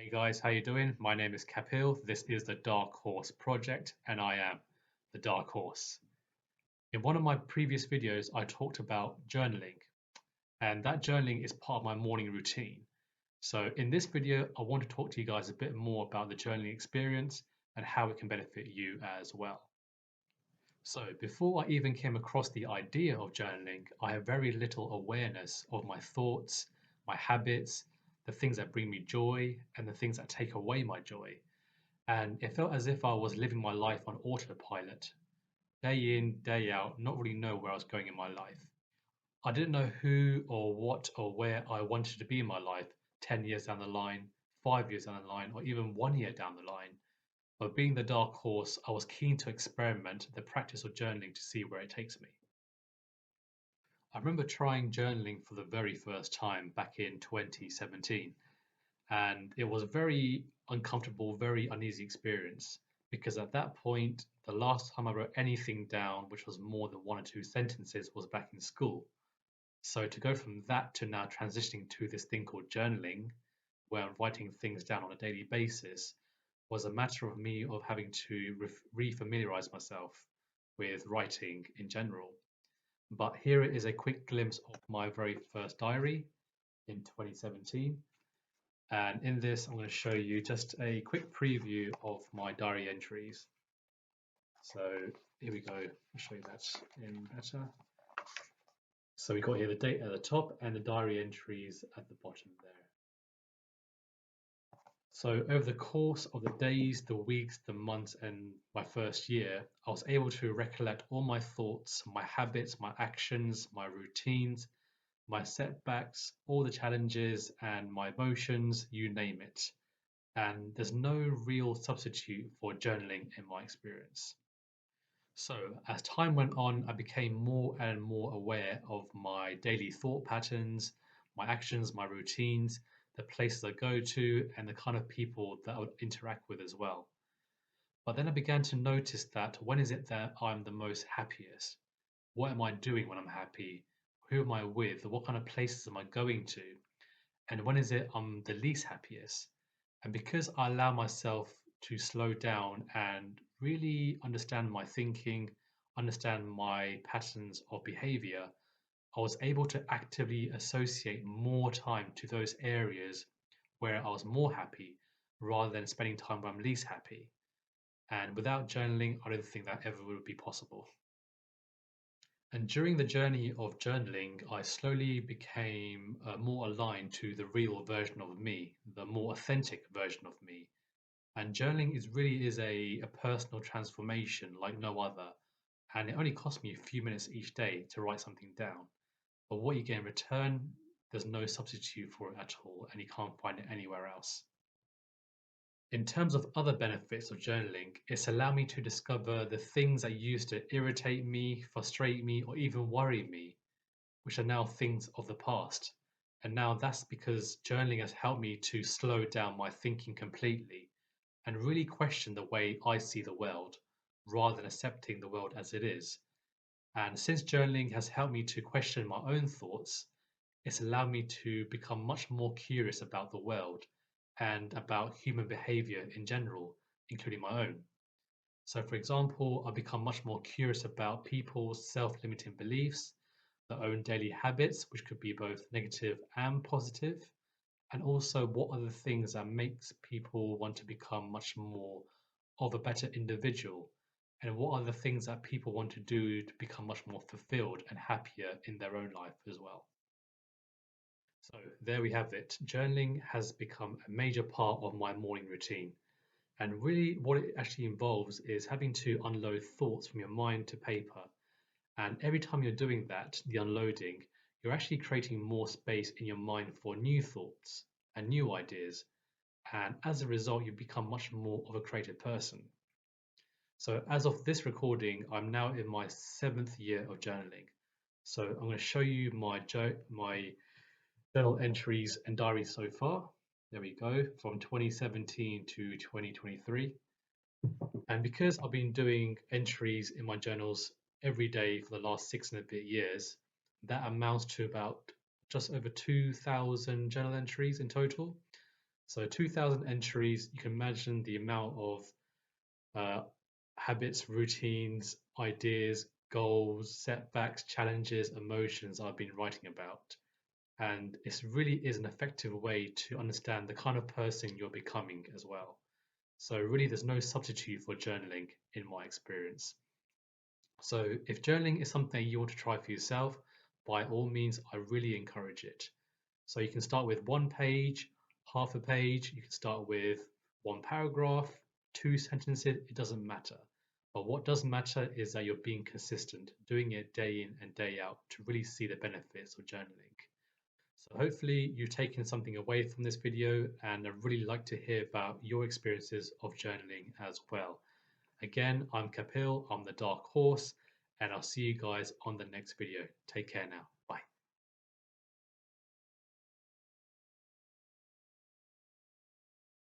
Hey guys, how you doing? My name is Kapil. This is the Dark Horse Project, and I am the Dark Horse. In one of my previous videos, I talked about journaling, and that journaling is part of my morning routine. So in this video, I want to talk to you guys a bit more about the journaling experience and how it can benefit you as well. So before I even came across the idea of journaling, I had very little awareness of my thoughts, my habits, the things that bring me joy, and the things that take away my joy. And it felt as if I was living my life on autopilot, day in, day out, not really know where I was going in my life. I didn't know who or what or where I wanted to be in my life 10 years down the line, 5 years down the line, or even 1 year down the line. But being the dark horse, I was keen to experiment the practice of journaling to see where it takes me. I remember trying journaling for the very first time back in 2017, and it was a very uncomfortable, very uneasy experience because at that point, the last time I wrote anything down, which was more than one or two sentences, was back in school. So to go from that to now transitioning to this thing called journaling, where I'm writing things down on a daily basis, was a matter of me of having to re-familiarize myself with writing in general. But here is a quick glimpse of my very first diary in 2017. And in this, I'm going to show you just a quick preview of my diary entries. So here we go. I'll show you that in better. So we got here the date at the top and the diary entries at the bottom there. So over the course of the days, the weeks, the months, and my first year, I was able to recollect all my thoughts, my habits, my actions, my routines, my setbacks, all the challenges and my emotions, you name it. And there's no real substitute for journaling in my experience. So, as time went on, I became more and more aware of my daily thought patterns, my actions, my routines, the places I go to, and the kind of people that I would interact with as well. But then I began to notice that when is it that I'm the most happiest? What am I doing when I'm happy? Who am I with? What kind of places am I going to? And when is it I'm the least happiest? And because I allow myself to slow down and really understand my thinking, understand my patterns of behavior, I was able to actively associate more time to those areas where I was more happy rather than spending time where I'm least happy. And without journaling, I don't think that ever would be possible. And during the journey of journaling, I slowly became more aligned to the real version of me, the more authentic version of me. And journaling really is a personal transformation like no other. And it only costs me a few minutes each day to write something down. But what you get in return, there's no substitute for it at all, and you can't find it anywhere else. In terms of other benefits of journaling, it's allowed me to discover the things that used to irritate me, frustrate me, or even worry me, which are now things of the past. And now that's because journaling has helped me to slow down my thinking completely and really question the way I see the world rather than accepting the world as it is. And since journaling has helped me to question my own thoughts, it's allowed me to become much more curious about the world and about human behavior in general, including my own. So, for example, I've become much more curious about people's self limiting beliefs, their own daily habits, which could be both negative and positive, and also what are the things that makes people want to become much more of a better individual, and what are the things that people want to do to become much more fulfilled and happier in their own life as well. So there we have it. Journaling has become a major part of my morning routine. And really, what it actually involves is having to unload thoughts from your mind to paper. And every time you're doing that, the unloading, you're actually creating more space in your mind for new thoughts and new ideas. And as a result, you become much more of a creative person. So, as of this recording, I'm now in my 7th year of journaling. So, I'm going to show you my journal entries and diaries so far. There we go, from 2017 to 2023. And because I've been doing entries in my journals every day for the last 6 and a bit years, that amounts to about just over 2,000 journal entries in total. So 2,000 entries, you can imagine the amount of uh, habits, routines, ideas, goals, setbacks, challenges, emotions I've been writing about. And it really is an effective way to understand the kind of person you're becoming as well. So, really, there's no substitute for journaling in my experience. So, if journaling is something you want to try for yourself, by all means, I really encourage it. So, you can start with one page, half a page, you can start with one paragraph, two sentences, it doesn't matter. But what does matter is that you're being consistent, doing it day in and day out to really see the benefits of journaling. So hopefully you've taken something away from this video, and I'd really like to hear about your experiences of journaling as well. Again, I'm Kapil, I'm the Dark Horse, and I'll see you guys on the next video. Take care now.